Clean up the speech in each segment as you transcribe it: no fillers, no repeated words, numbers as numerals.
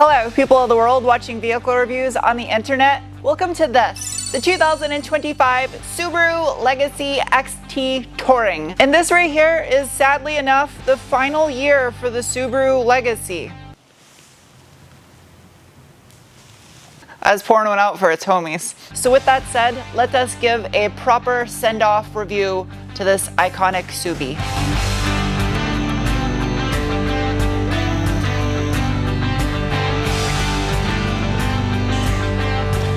Hello, people of the world watching vehicle reviews on the internet. Welcome to this, the 2025 Subaru Legacy XT Touring. And this right here is, sadly enough, the final year for the Subaru Legacy. I was pouring one out for its homies. So with that said, let us give a proper send-off review to this iconic Subi.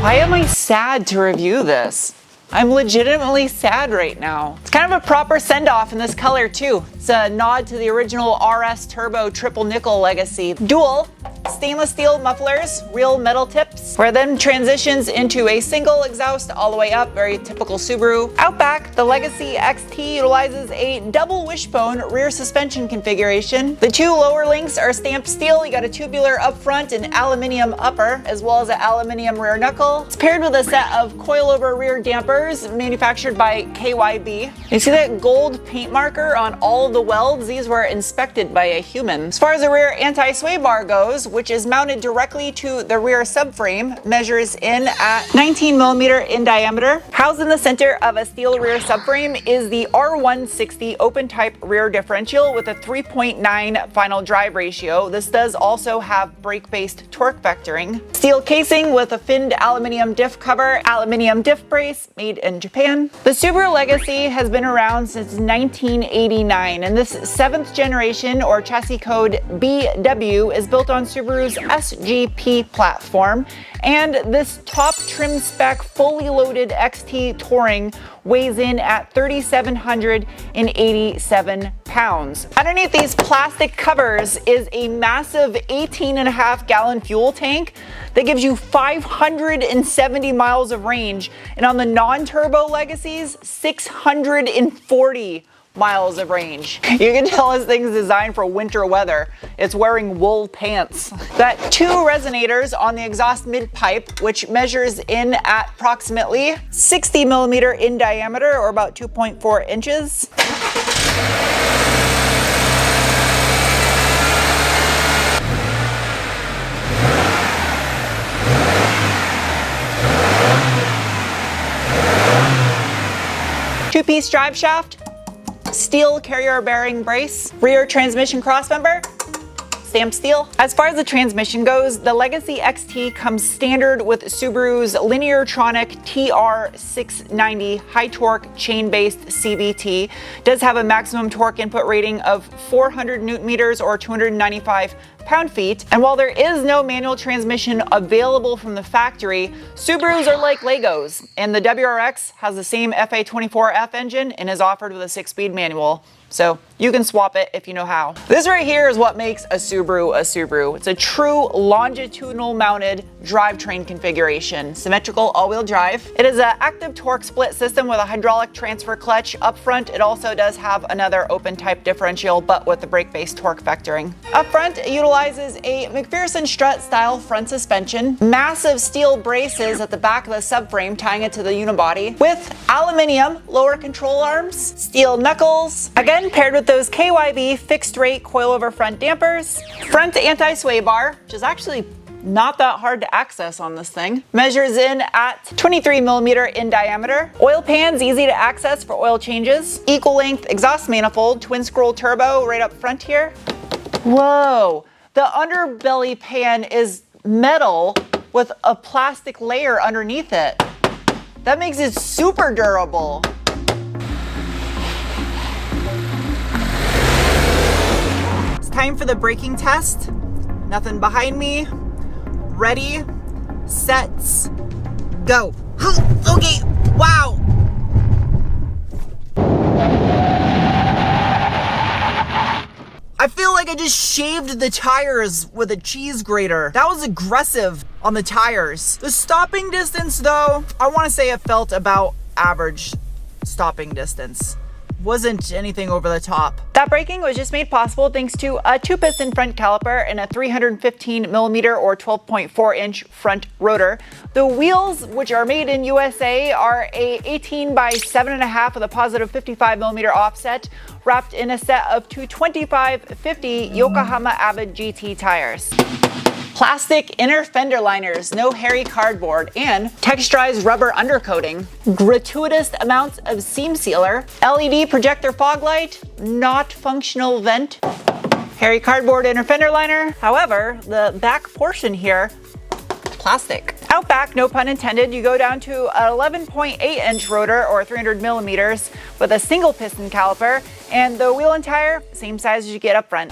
Why am I sad to review this? I'm legitimately sad right now. It's kind of a proper send-off in this color too. It's a nod to the original RS Turbo Triple Nickel Legacy. Dual stainless steel mufflers, real metal tips, where then transitions into a single exhaust all the way up, very typical Subaru. Out back, the Legacy XT utilizes a double wishbone rear suspension configuration. The two lower links are stamped steel. You got a tubular up front and aluminum upper, as well as an aluminum rear knuckle. It's paired with a set of coilover rear dampers manufactured by KYB. You see that gold paint marker on all of the welds? These were inspected by a human. As far as the rear anti-sway bar goes, which is mounted directly to the rear subframe, measures in at 19 millimeter in diameter. Housed in the center of a steel rear subframe is the R160 open type rear differential with a 3.9 final drive ratio. This does also have brake-based torque vectoring. Steel casing with a finned aluminum diff cover, aluminum diff brace made in Japan. The Subaru Legacy has been around since 1989, and this 7th generation, or chassis code BW, is built on Subaru's SGP platform, and this top trim spec fully loaded XT Touring weighs in at 3,787 pounds. Underneath these plastic covers is a massive 18.5 gallon fuel tank that gives you 570 miles of range, and on the non-turbo Legacies, 640 miles of range. You can tell this thing's designed for winter weather. It's wearing wool pants. Got two resonators on the exhaust mid-pipe, which measures in at approximately 60 millimeter in diameter, or about 2.4 inches. Two-piece drive shaft, steel carrier bearing brace, rear transmission crossmember, stamped steel. As far as the transmission goes, the Legacy XT comes standard with Subaru's Lineartronic TR690 high torque chain-based CVT. Does have a maximum torque input rating of 400 newton meters or 295 pound-feet. And while there is no manual transmission available from the factory, Subarus are like Legos, and the WRX has the same FA24F engine and is offered with a 6-speed manual. So you can swap it if you know how. This right here is what makes a Subaru a Subaru. It's a true longitudinal mounted drivetrain configuration, symmetrical all-wheel drive. It is an active torque split system with a hydraulic transfer clutch up front. It also does have another open type differential, but with the brake-based torque vectoring. Up front, it utilizes a McPherson strut style front suspension, massive steel braces at the back of the subframe tying it to the unibody, with aluminum lower control arms, steel knuckles, again paired with those KYB fixed rate coilover front dampers, front anti-sway bar, which is actually not that hard to access on this thing. Measures in at 23 millimeter in diameter. Oil pans easy to access for oil changes. Equal length exhaust manifold, twin scroll turbo right up front here. Whoa, the underbelly pan is metal with a plastic layer underneath it. That makes it super durable. Time for the braking test. Nothing behind me. Ready, set, go. Okay, wow. I feel like I just shaved the tires with a cheese grater. That was aggressive on the tires. The stopping distance though, I want to say it felt about average stopping distance. Wasn't anything over the top. That braking was just made possible thanks to a 2-piston front caliper and a 315 millimeter or 12.4 inch front rotor. The wheels, which are made in USA, are a 18 by 7.5 with a positive 55 millimeter offset. wrapped in a set of 225/50 Yokohama Avid GT tires. Plastic inner fender liners, no hairy cardboard, and texturized rubber undercoating. Gratuitous amounts of seam sealer. LED projector fog light, not functional vent. Hairy cardboard inner fender liner. However, the back portion here, plastic. Out back, no pun intended, you go down to an 11.8-inch rotor or 300 millimeters with a single piston caliper, and the wheel and tire, same size as you get up front.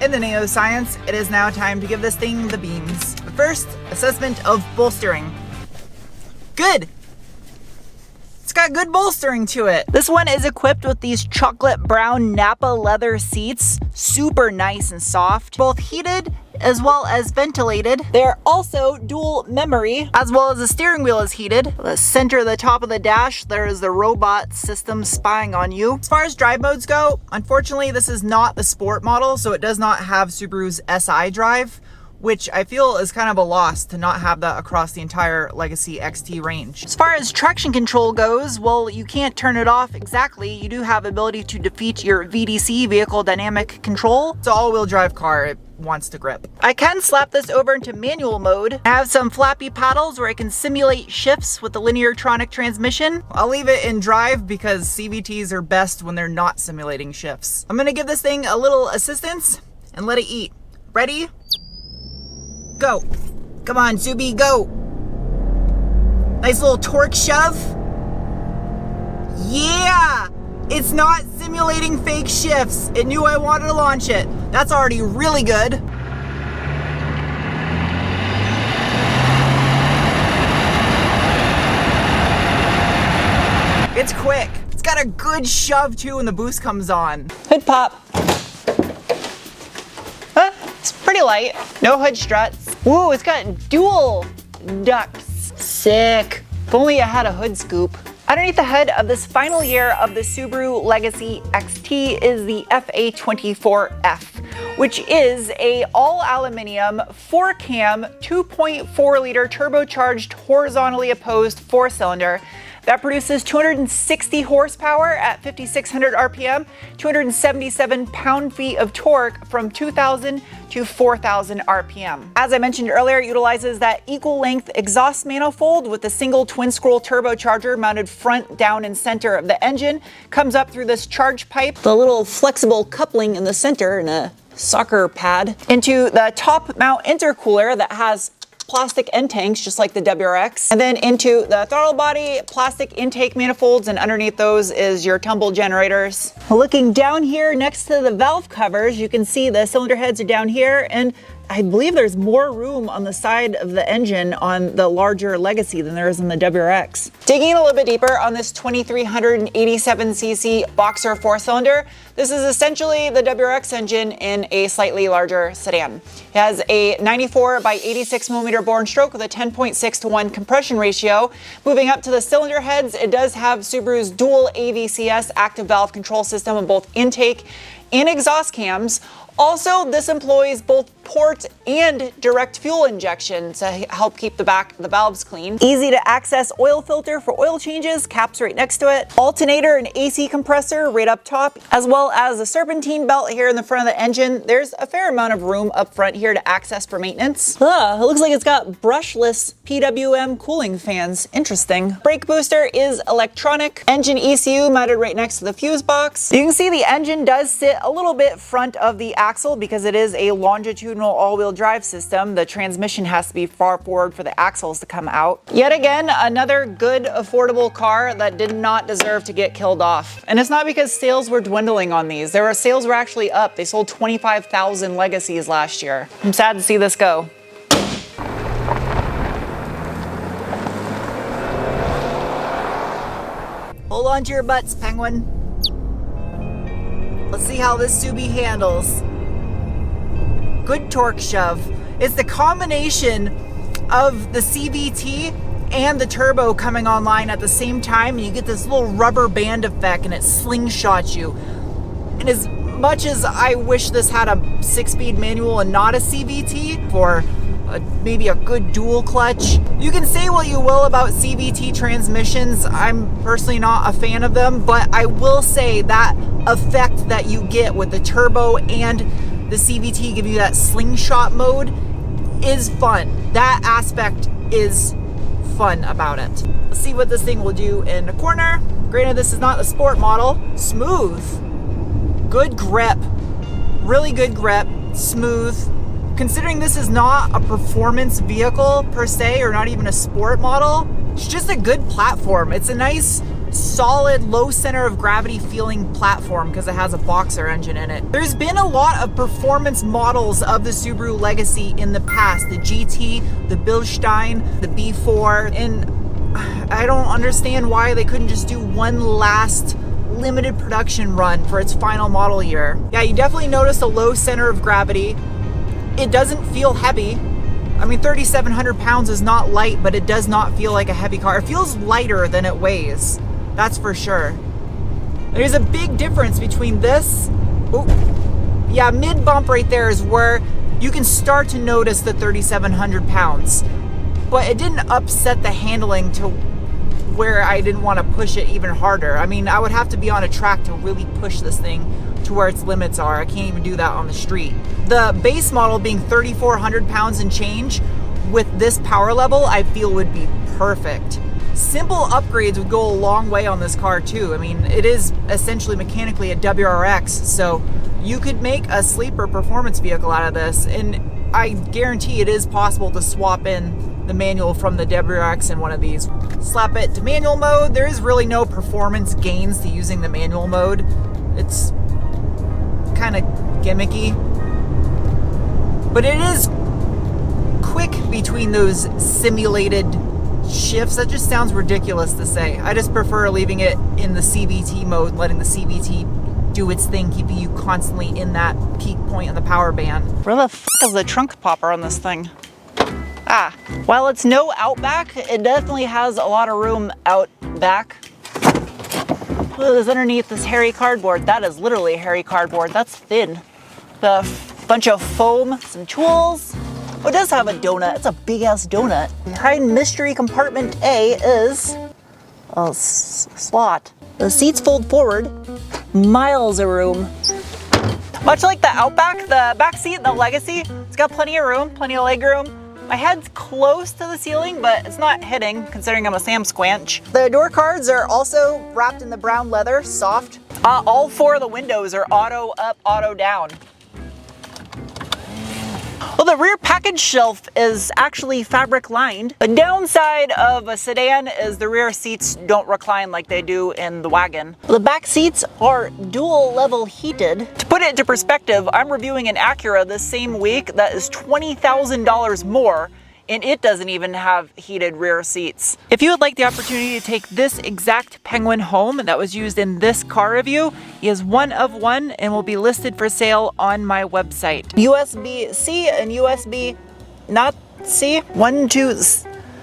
In the name of science, it is now time to give this thing the beans. But first, assessment of bolstering. Good. It's got good bolstering to it. This one is equipped with these chocolate brown Napa leather seats, super nice and soft, both heated as well as ventilated. They're also dual memory, as well as the steering wheel is heated. The center of the top of the dash, there is the robot system spying on you. As far as drive modes go, unfortunately this is not the sport model, so it does not have Subaru's SI drive, which I feel is kind of a loss to not have that across the entire Legacy XT range. As far as traction control goes, well, you can't turn it off exactly. You do have ability to defeat your VDC, vehicle dynamic control. It's an all-wheel drive car. It wants to grip. I can slap this over into manual mode. I have some flappy paddles where I can simulate shifts with the linear-tronic transmission. I'll leave it in drive because CVTs are best when they're not simulating shifts. I'm gonna give this thing a little assistance and let it eat. Ready? Go. Come on, Subi, go. Nice little torque shove. Yeah! It's not simulating fake shifts. It knew I wanted to launch it. That's already really good. It's quick. It's got a good shove too when the boost comes on. Hood pop. It's pretty light. No hood struts. Woo, it's got dual ducts. Sick. If only I had a hood scoop. Underneath the hood of this final year of the Subaru Legacy XT is the FA24F, which is a all aluminum 4-cam 2.4 liter turbocharged horizontally opposed 4-cylinder that produces 260 horsepower at 5,600 RPM, 277 pound-feet of torque from 2,000 to 4,000 RPM. As I mentioned earlier, it utilizes that equal-length exhaust manifold with a single twin-scroll turbocharger mounted front, down, and center of the engine. Comes up through this charge pipe, the little flexible coupling in the center and a soccer pad, into the top mount intercooler that has plastic end tanks just like the WRX, and then into the throttle body, plastic intake manifolds, and underneath those is your tumble generators. Looking down here next to the valve covers, you can see the cylinder heads are down here, and I believe there's more room on the side of the engine on the larger Legacy than there is on the WRX. Digging a little bit deeper on this 2387cc boxer 4-cylinder, this is essentially the WRX engine in a slightly larger sedan. It has a 94 by 86 millimeter bore and stroke with a 10.6:1 compression ratio. Moving up to the cylinder heads, it does have Subaru's dual AVCS active valve control system on both intake and exhaust cams. Also, this employs both port and direct fuel injection to help keep the back of the valves clean. Easy to access oil filter for oil changes, caps right next to it. Alternator and AC compressor right up top, as well as a serpentine belt here in the front of the engine. There's a fair amount of room up front here to access for maintenance. It looks like it's got brushless PWM cooling fans. Interesting. Brake booster is electronic. Engine ECU mounted right next to the fuse box. You can see the engine does sit a little bit front of the axle because it is a longitudinal all-wheel drive system. The transmission has to be far forward for the axles to come out. Yet again, another good, affordable car that did not deserve to get killed off. And it's not because sales were dwindling on these. Sales were actually up. They sold 25,000 Legacies last year. I'm sad to see this go. Hold on to your butts, Penguin. Let's see how this Subi handles. Good torque shove. It's the combination of the CVT and the turbo coming online at the same time, and you get this little rubber band effect and it slingshots you. And as much as I wish this had a 6-speed manual and not a CVT for maybe a good dual clutch. You can say what you will about CVT transmissions. I'm personally not a fan of them, but I will say that effect that you get with the turbo and the CVT giving you that slingshot mode is fun. That aspect is fun about it. Let's see what this thing will do in a corner. Granted, this is not the sport model. Smooth. Good grip. Really good grip. Smooth. Considering this is not a performance vehicle per se, or not even a sport model, it's just a good platform. It's a nice, solid, low center of gravity feeling platform because it has a boxer engine in it. There's been a lot of performance models of the Subaru Legacy in the past. The GT, the Bilstein, the B4, and I don't understand why they couldn't just do one last limited production run for its final model year. Yeah, you definitely notice a low center of gravity. It doesn't feel heavy. I mean, 3,700 pounds is not light, but it does not feel like a heavy car. It feels lighter than it weighs. That's for sure. There's a big difference between this. Oh, yeah, mid bump right there is where you can start to notice the 3,700 pounds. But it didn't upset the handling to where I didn't want to push it even harder. I mean, I would have to be on a track to really push this thing to where its limits are. I can't even do that on the street. The base model being 3,400 pounds and change with this power level, I feel would be perfect. Simple upgrades would go a long way on this car too. I mean, it is essentially mechanically a WRX, so you could make a sleeper performance vehicle out of this, and I guarantee it is possible to swap in the manual from the WRX in one of these. Slap it to manual mode. There is really no performance gains to using the manual mode. It's kind of gimmicky, but it is quick between those simulated shifts. That just sounds ridiculous to say. I just prefer leaving it in the CVT mode, letting the CVT do its thing, keeping you constantly in that peak point in the power band. Where the f is the trunk popper on this thing? Ah, while it's no Outback, it definitely has a lot of room out back. What is underneath this hairy cardboard? That is literally hairy cardboard. That's thin. A bunch of foam, some tools. Oh, it does have a donut. It's a big ass donut. Behind mystery compartment A is a slot. The seats fold forward. Miles of room. Much like the Outback, the back seat in the Legacy, it's got plenty of room, plenty of leg room. My head's close to the ceiling, but it's not hitting, considering I'm a Sam Squanch. The door cards are also wrapped in the brown leather, soft. All four of the windows are auto up, auto down. Well, the rear package shelf is actually fabric lined. The downside of a sedan is the rear seats don't recline like they do in the wagon. The back seats are dual level heated. To put it into perspective, I'm reviewing an Acura this same week that is $20,000 more, and it doesn't even have heated rear seats. If you would like the opportunity to take this exact Penguin home that was used in this car review, he is one of one and will be listed for sale on my website. USB-C and USB not C. 1, 2,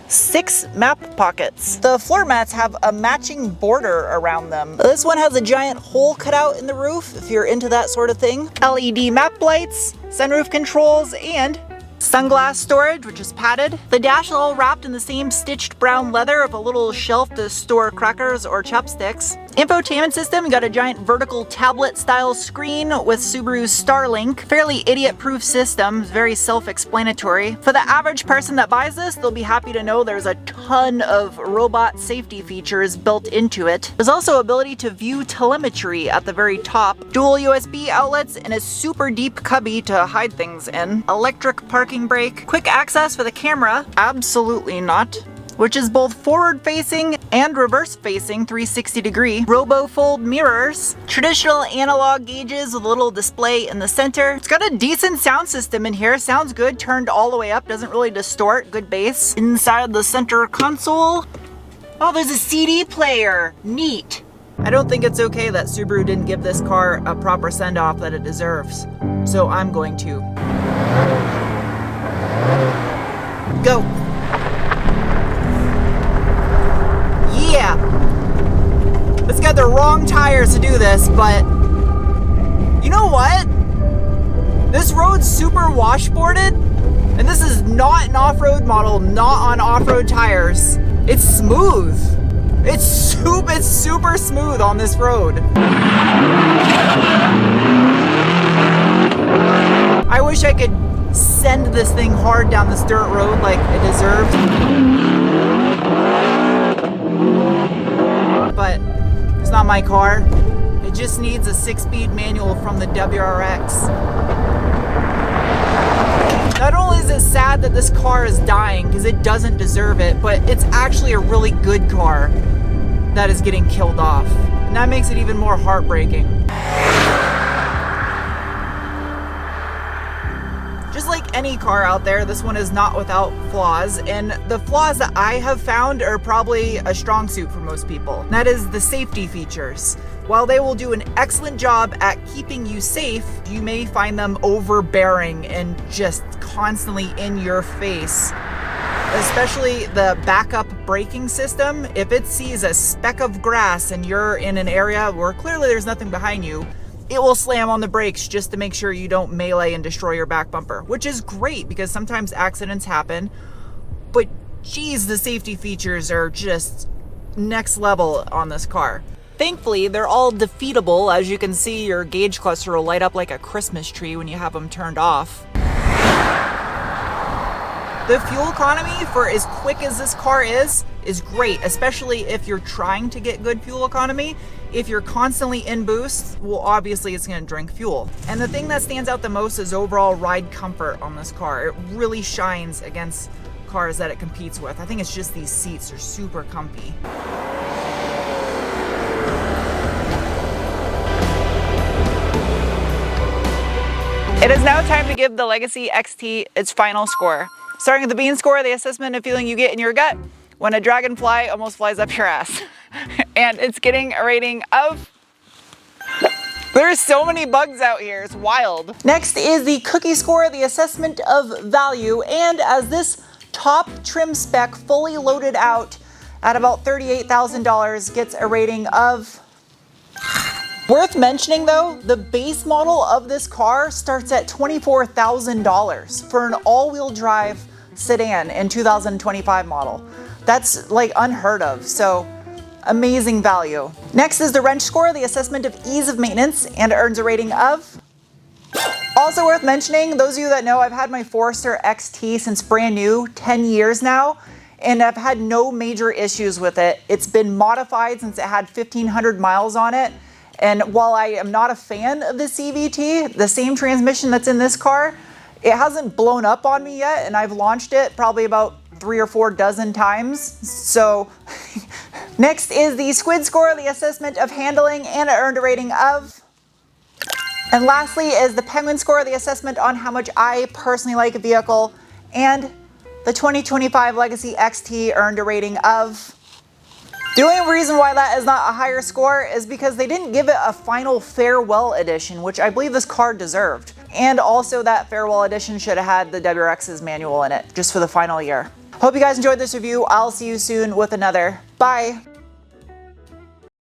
6 map pockets. The floor mats have a matching border around them. This one has a giant hole cut out in the roof if you're into that sort of thing. LED map lights, sunroof controls, and sunglass storage, which is padded. The dash is all wrapped in the same stitched brown leather of a little shelf to store crackers or chopsticks. Infotainment system, you got a giant vertical tablet style screen with Subaru's Starlink. Fairly idiot-proof system, very self-explanatory. For the average person that buys this, they'll be happy to know there's a ton of robot safety features built into it. There's also ability to view telemetry at the very top. Dual USB outlets and a super deep cubby to hide things in. Electric parking brake. Quick access for the camera. Absolutely not. Which is both forward-facing and reverse-facing 360-degree. Robo-fold mirrors. Traditional analog gauges with a little display in the center. It's got a decent sound system in here. Sounds good, turned all the way up. Doesn't really distort. Good bass. Inside the center console. Oh, there's a CD player. Neat. I don't think it's okay that Subaru didn't give this car a proper send-off that it deserves. So I'm going to. Go. Yeah. It's got the wrong tires to do this, but you know what? This road's super washboarded, And this is not an off-road model, not on off-road tires. It's smooth. It's super smooth on this road. I wish I could send this thing hard down this dirt road like it deserved. But it's not my car. It just needs a 6-speed manual from the WRX. Not only is it sad that this car is dying because it doesn't deserve it, but it's actually a really good car that is getting killed off. And that makes it even more heartbreaking. Just like any car out there, this one is not without flaws, and the flaws that I have found are probably a strong suit for most people. And that is the safety features. While they will do an excellent job at keeping you safe, you may find them overbearing and just constantly in your face. Especially the backup braking system. If it sees a speck of grass and you're in an area where clearly there's nothing behind you, it will slam on the brakes just to make sure you don't melee and destroy your back bumper, which is great because sometimes accidents happen. But geez, the safety features are just next level on this car. Thankfully, they're all defeatable. As you can see, your gauge cluster will light up like a Christmas tree when you have them turned off. The fuel economy, for as quick as this car is great, especially if you're trying to get good fuel economy. If you're constantly in boost, well, obviously it's going to drink fuel. And the thing that stands out the most is overall ride comfort on this car. It really shines against cars that it competes with. I think it's just these seats are super comfy. It is now time to give the Legacy XT its final score. Starting with the bean score, the assessment of feeling you get in your gut when a dragonfly almost flies up your ass. And it's getting a rating of... There's so many bugs out here, it's wild. Next is the cookie score, the assessment of value. And as this top trim spec fully loaded out at about $38,000 gets a rating of... Worth mentioning though, the base model of this car starts at $24,000 for an all-wheel drive sedan in 2025 model. That's like unheard of, so amazing value. Next is the wrench score, the assessment of ease of maintenance, and it earns a rating of... Also worth mentioning, those of you that know, I've had my Forester XT since brand new, 10 years now, and I've had no major issues with it. It's been modified since it had 1,500 miles on it. And while I am not a fan of the CVT, the same transmission that's in this car, it hasn't blown up on me yet, and I've launched it probably about 3 or 4 dozen times. So next is the squid score, the assessment of handling, and it earned a rating of... And lastly is the penguin score, the assessment on how much I personally like a vehicle, and the 2025 Legacy XT earned a rating of... The only reason why that is not a higher score is because they didn't give it a final farewell edition, which I believe this car deserved. And also that farewell edition should have had the WRX's manual in it, just for the final year. Hope you guys enjoyed this review. I'll see you soon with another. Bye.